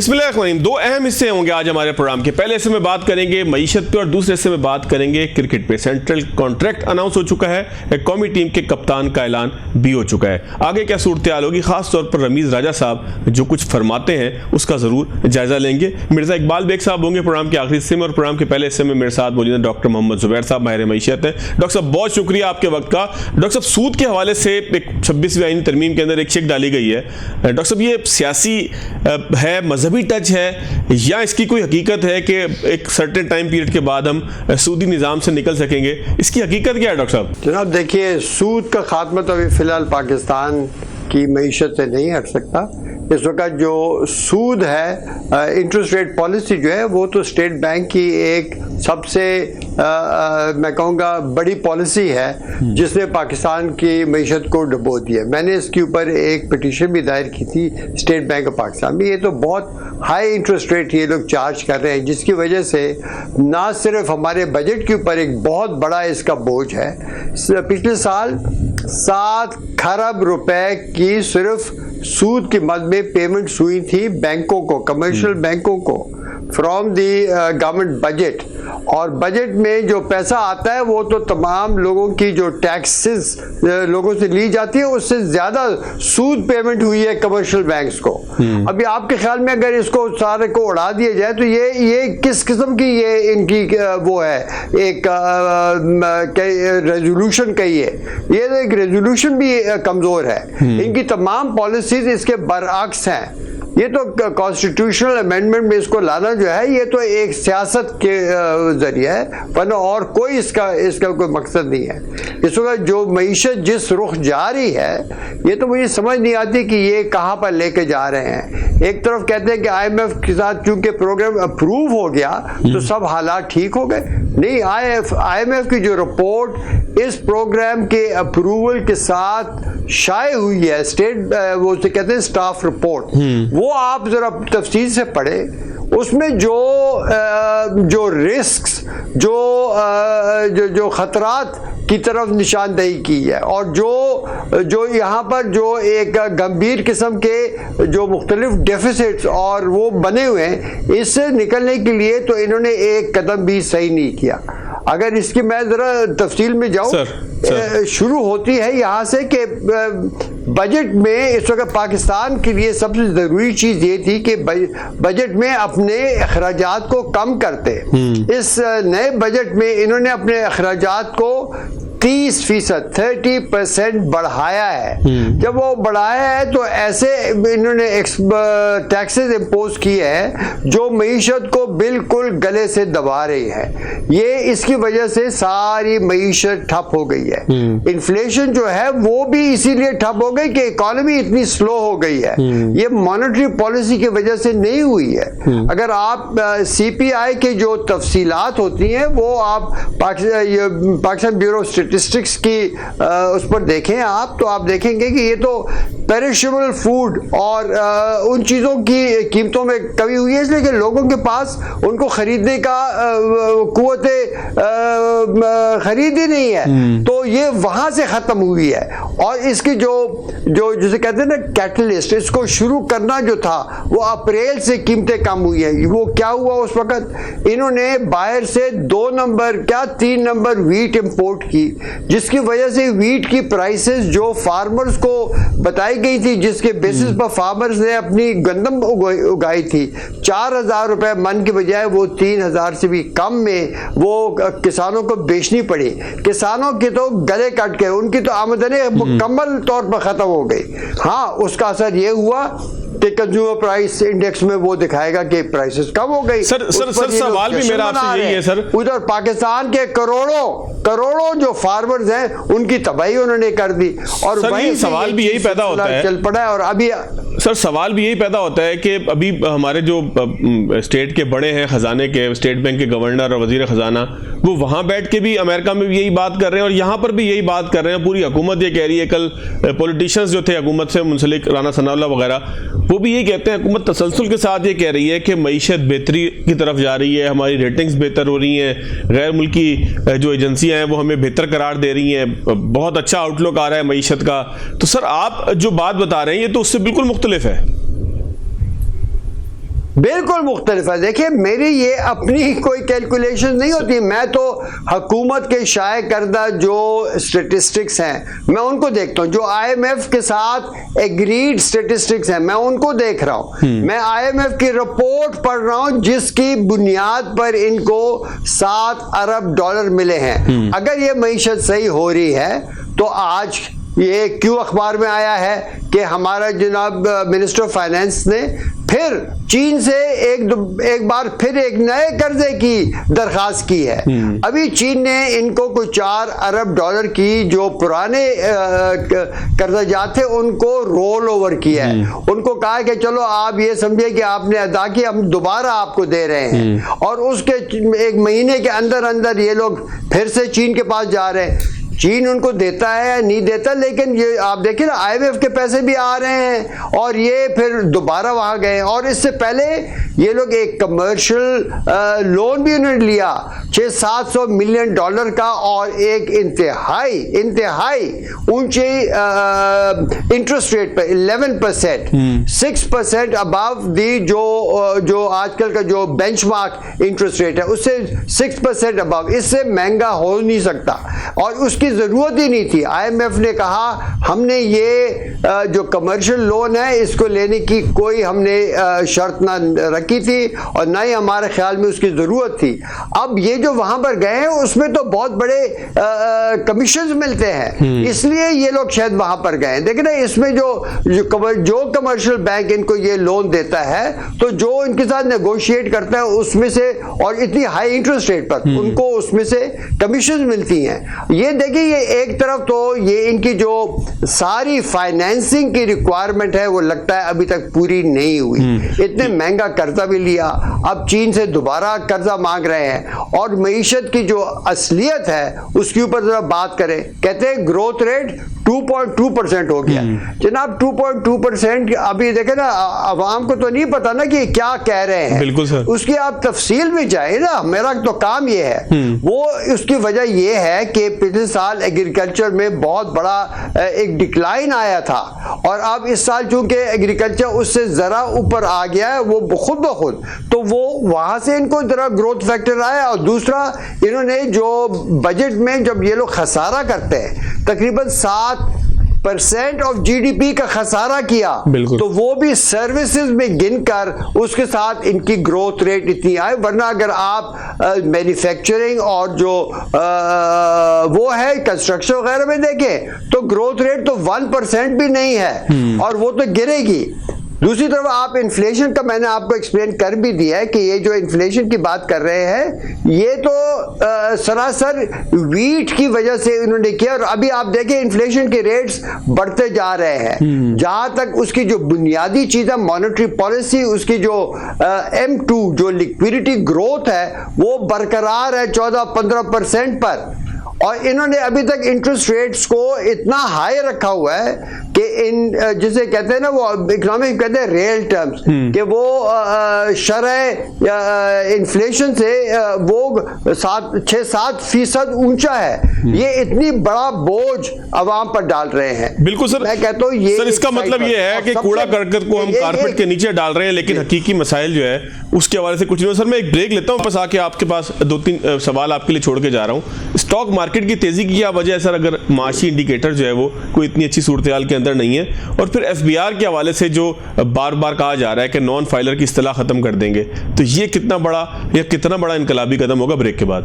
बिस्मिल्लाह। दो अहम हिस्से होंगे आज हमारे प्रोग्राम के। पहले हिस्से में बात करेंगे मईशत पे और दूसरे हिस्से में बात करेंगे क्रिकेट पे। सेंट्रल कॉन्ट्रैक्ट अनाउंस हो चुका है, कौमी टीम के कप्तान का ऐलान भी हो चुका है। आगे क्या सूरत हाल होगी, खास तौर पर रमीज राजा साहब जो कुछ फरमाते हैं उसका जरूर जायजा लेंगे। मिर्जा इकबाल बेग साहब होंगे प्रोग्राम के आखिरी हिस्से में, और प्रोग्राम के पहले हिस्से में मेरे साथ मौजूद हैं डॉक्टर मोहम्मद जुबैर साहब, माहिर मईशत हैं। डॉक्टर साहब बहुत शुक्रिया आपके वक्त का। डॉक्टर साहब सूद के हवाले से एक 26वीं आईनी तरमीम के अंदर एक शेक डाली गई है। डॉक्टर साहब ये सियासी है, मजहबी टच है, या इसकी कोई हकीकत है कि एक सर्टेन टाइम पीरियड के बाद हम सूदी निज़ाम से निकल सकेंगे? इसकी हकीकत क्या है डॉक्टर साहब? जनाब देखिए, सूद का खात्मा तो अभी फ़िलहाल पाकिस्तान की मईशत से नहीं हट सकता। इस वक्त जो सूद है, इंटरेस्ट रेट पॉलिसी जो है, वो तो स्टेट बैंक की एक सबसे मैं कहूँगा बड़ी पॉलिसी है जिसने पाकिस्तान की मईशत को डुबो दिया। मैंने इसके ऊपर एक पिटीशन भी दायर की थी स्टेट बैंक ऑफ पाकिस्तान में। ये तो बहुत हाई इंटरेस्ट रेट ये लोग चार्ज कर रहे हैं, जिसकी वजह से ना सिर्फ हमारे बजट के ऊपर एक बहुत बड़ा इसका बोझ है। पिछले साल 7 खरब रुपए की सिर्फ सूद की मद में पेमेंट्स हुई थी बैंकों को, कमर्शियल बैंकों को, फ्रॉम दी गवर्नमेंट बजट। और बजट में जो पैसा आता है वो तो तमाम लोगों की जो टैक्सेस लोगों से ली जाती है, उससे ज्यादा सूद पेमेंट हुई है कमर्शियल बैंक्स को। अभी आपके ख्याल में अगर इसको सारे को उड़ा दिया जाए तो ये किस किस्म की ये इनकी वो है, एक रेजोल्यूशन कही है, ये तो एक रेजोल्यूशन भी कमजोर है। इनकी तमाम पॉलिसीज इसके बरअक्स हैं। ये तो कॉन्स्टिट्यूशनल अमेंडमेंट में इसको लाना जो है, ये तो एक सियासत के जरिए है, वरना और कोई इसका कोई मकसद नहीं है। इस वक्त जो मईशत जिस रुख जा रही है, ये तो मुझे समझ नहीं आती कि ये कहाँ पर लेके जा रहे हैं। एक तरफ कहते हैं कि IMF के साथ चूंकि प्रोग्राम अप्रूव हो गया तो सब हालात ठीक हो गए। नहीं, IMF की जो रिपोर्ट इस प्रोग्राम के अप्रूवल के साथ शाये हुई है, स्टेट वो से कहते हैं स्टाफ रिपोर्ट, वो आप जरा तफसील से पढ़े। उसमें जो रिस्क्स, जो खतरात की तरफ निशानदेही की है, और जो यहाँ पर जो एक गंभीर किस्म के जो मुख्तलिफ डेफिसिट्स और वो बने हुए हैं, इससे निकलने के लिए तो इन्होंने एक कदम भी सही नहीं किया। अगर इसकी मैं जरा तफसील में जाऊँ, शुरू होती है यहाँ से कि बजट में इस वक्त पाकिस्तान के लिए सबसे ज़रूरी चीज़ ये थी कि बजट में अपने अखराजात को कम करते। इस नए बजट में इन्होंने अपने अखराजात को 30% बढ़ाया है। जब वो बढ़ाया है तो ऐसे इन्होंने टैक्सेस इम्पोज किए हैं जो मईशत को बिल्कुल गले से दबा रही है। ये इसकी वजह से सारी मईशत ठप हो गई है। इन्फ्लेशन जो है वो भी इसीलिए ठप हो गई कि इकोनॉमी इतनी स्लो हो गई है। ये मॉनेटरी पॉलिसी की वजह से नहीं हुई है। अगर आप CPI के जो तफसीलात होती हैं वो आप पाकिस्तान ब्यूरो स्टैटिस्टिक्स की उस पर देखें आप, तो आप देखेंगे कि ये तो पेरिशेबल फूड और उन चीज़ों की कीमतों में कमी हुई है, इसलिए कि लोगों के पास उनको खरीदने का कुव्वत खरीद ही नहीं है, तो ये वहाँ से ख़त्म हुई है। और इसकी जो जिसे कहते हैं ना कैटलिस्ट, इसको शुरू करना जो था वो अप्रैल से कीमतें कम हुई हैं। वो क्या हुआ उस वक़्त, इन्होंने बाहर से 2 नंबर क्या 3 नंबर वीट इंपोर्ट की, जिसकी वजह से वीट की प्राइसेस जो फार्मर्स को बताई गई थी, जिसके बेसिस पर फार्मर्स ने अपनी गंदम उगाई थी, 4000 रुपए मन की बजाय वो 3000 से भी कम में वो किसानों को बेचनी पड़ी। किसानों के तो गले कट गए, उनकी तो आमदनी मुकम्मल तौर पर खत्म हो गई। हाँ, उसका असर ये हुआ कि कंज्यूमर प्राइस इंडेक्स में वो दिखाएगा कि प्राइसेस कम हो गई। सर सवाल भी मेरा आपसे यही है सर। उधर पाकिस्तान के करोड़ों जो फार्मर्स हैं उनकी तबाही उन्होंने कर दी। और वही सवाल भी यही पैदा होता है, चल पड़ा है। और अभी सर सवाल भी यही पैदा होता है कि अभी हमारे जो स्टेट के बड़े हैं खजाने के, स्टेट बैंक के गवर्नर और वजीर खजाना, वो वहाँ बैठ के भी अमेरिका में भी यही बात कर रहे हैं और यहाँ पर भी यही बात कर रहे हैं। पूरी हुकूमत ये कह रही है, कल पॉलिटिशियंस जो थे हुकूमत से मुंसलिक, राना सनाउल्लाह वगैरह, वो भी यही कहते हैं, हुकूमत तसलसल के साथ ये कह रही है कि मईशत बेहतरी की तरफ जा रही है, हमारी रेटिंग्स बेहतर हो रही हैं, गैर मुल्की जो एजेंसियां हैं वो हमें बेहतर करार दे रही हैं, बहुत अच्छा आउटलुक आ रहा है मईशत का। तो सर आप जो बात बता रहे हैं ये तो उससे बिल्कुल मुख्तलिफ है। بالکل مختلف ہے. دیکھیں میری یہ اپنی کوئی کیلکولیشن نہیں ہوتی, میں تو حکومت کے شائع کردہ جو اسٹیٹسٹکس ہیں میں ان کو دیکھتا ہوں, جو آئی ایم ایف کے ساتھ ایگریڈ اسٹیٹسٹکس ہیں میں ان کو دیکھ رہا ہوں. میں آئی ایم ایف کی رپورٹ پڑھ رہا ہوں جس کی بنیاد پر ان کو $7 ارب ملے ہیں. اگر یہ معیشت صحیح ہو رہی ہے تو آج یہ کیوں اخبار میں آیا ہے کہ ہمارا جناب منسٹر آف فائنانس نے پھر چین سے ایک بار پھر ایک نئے قرضے کی درخواست کی ہے. ابھی چین نے ان کو کوئی $4 ارب کی جو پرانے قرضہ جات تھے ان کو رول اوور کیا ہے. ان کو کہا کہ چلو آپ یہ سمجھے کہ آپ نے ادا کیا, ہم دوبارہ آپ کو دے رہے ہیں, اور اس کے ایک مہینے کے اندر یہ لوگ پھر سے چین کے پاس جا رہے ہیں. چین ان کو دیتا ہے یا نہیں دیتا, لیکن یہ آپ دیکھیں نا آئی ایم ایف کے پیسے بھی آ رہے ہیں اور یہ پھر دوبارہ وہاں گئے. اور اس سے پہلے یہ لوگ ایک کمرشل لون بھی انہوں نے لیا $600-700 ملین کا, اور ایک انتہائی اونچی انٹرسٹ ریٹ پہ 11%, 6% ابو دی جو آج کل کا جو بینچ مارک انٹرسٹ ریٹ ہے اس سے 6% ابو. اس سے مہنگا ہو نہیں سکتا, اور اس کی ضرورت ہی نہیں تھی. آئی ایم ایف نے کہا ہم نے یہ جو کمرشل لون ہے اس کو لینے کی کوئی ہم نے شرط نہ رکھی تھی, اور نہ ہی ہمارے خیال میں اس کی ضرورت تھی. اب یہ جو وہاں پر گئے ہیں اس میں تو بہت بڑے کمیشنز ملتے ہیں, اس لیے یہ لوگ شاید وہاں پر گئے ہیں. دیکھیں نا اس میں جو کمرشل بینک ان کو یہ لون دیتا ہے تو جو ان کے ساتھ نیگوشیٹ کرتا ہے اس میں سے, اور اتنی ہائی انٹرسٹ ریٹ پر ان کو اس میں سے کمیشنز ملتی ہیں. یہ دیکھیں یہ ایک طرف تو یہ ان کی جو ساری فائنینسنگ کی ریکوائرمنٹ ہے وہ لگتا ہے ابھی تک پوری نہیں ہوئی. اتنے مہنگا قرضہ بھی لیا, اب چین سے دوبارہ قرضہ مانگ رہے ہیں, اور معیشت کی جو اصلیت ہے اس کے اوپر ذرا بات کریں. کہتے ہیں گروتھ ریٹ 2.2% ہو گیا. جناب 2.2%, ابھی دیکھیں نا عوام کو تو نہیں پتا نا کہ کیا کہہ رہے ہیں. بالکل سر, اس کی آپ تفصیل میں جائیں نا, میرا تو کام یہ ہے. وہ اس کی وجہ یہ ہے کہ پچھلے سال ایگریکلچر میں بہت بڑا ایک ڈکلائن آیا تھا, اور اب اس سال چونکہ ایگریکلچر اس سے ذرا اوپر آ گیا ہے وہ خود بخود, تو وہ وہاں سے ان کو ذرا گروتھ فیکٹر آیا. اور دوسرا انہوں نے جو بجٹ میں جب یہ لوگ خسارہ کرتے ہیں تقریباً 7% آف جی ڈی پی کا خسارہ کیا, تو وہ بھی سروسز میں گن کر اس کے ساتھ ان کی گروتھ ریٹ اتنی آئے. ورنہ اگر آپ مینوفیکچرنگ اور جو وہ ہے کنسٹرکشن وغیرہ میں دیکھیں تو گروتھ ریٹ تو 1% بھی نہیں ہے, اور وہ تو گرے گی. دوسری طرف آپ انفلیشن کا میں نے آپ کو ایکسپلین کر بھی دیا ہے کہ یہ جو انفلیشن کی بات کر رہے ہیں یہ تو سراسر ویٹ کی وجہ سے انہوں نے کیا. اور ابھی آپ دیکھیں انفلیشن کے ریٹس بڑھتے جا رہے ہیں, جہاں تک اس کی جو بنیادی چیز ہے مانیٹری پالیسی, اس کی جو M2 جو لیکویڈیٹی گروتھ ہے وہ برقرار ہے 14-15% پر. اور انہوں نے ابھی تک انٹرسٹ ریٹس کو اتنا ہائی رکھا ہوا ہے کہ ان جسے کہتے ہیں نا وہ اکنامک کہتے ہیں ریئل ٹرمز, کہ وہ شرح انفلیشن سے وہ 6-7% اونچا ہے. یہ اتنی بڑا بوجھ عوام پر ڈال رہے ہیں. بالکل سر, میں کہتا ہوں یہ سر اس کا مطلب یہ ہے کہ کوڑا کرکٹ کو ہم کارپیٹ کے نیچے ڈال رہے ہیں, لیکن حقیقی مسائل جو ہے اس کے حوالے سے کچھ نہیں. سر میں ایک بریک لیتا ہوں, بس آ کے آپ کے پاس 2-3 سوال آپ کے لیے چھوڑ کے جا رہا ہوں. اسٹاک مارکیٹ کی تیزی کی کیا وجہ ہے سر, اگر معاشی انڈیکیٹر جو ہے وہ کوئی اتنی اچھی صورتحال کے اندر نہیں ہے, اور پھر ایف بی آر کے حوالے سے جو بار بار کہا جا رہا ہے کہ نان فائلر کی اصطلاح ختم کر دیں گے, تو یہ کتنا بڑا انقلابی قدم ہوگا؟ بریک کے بعد.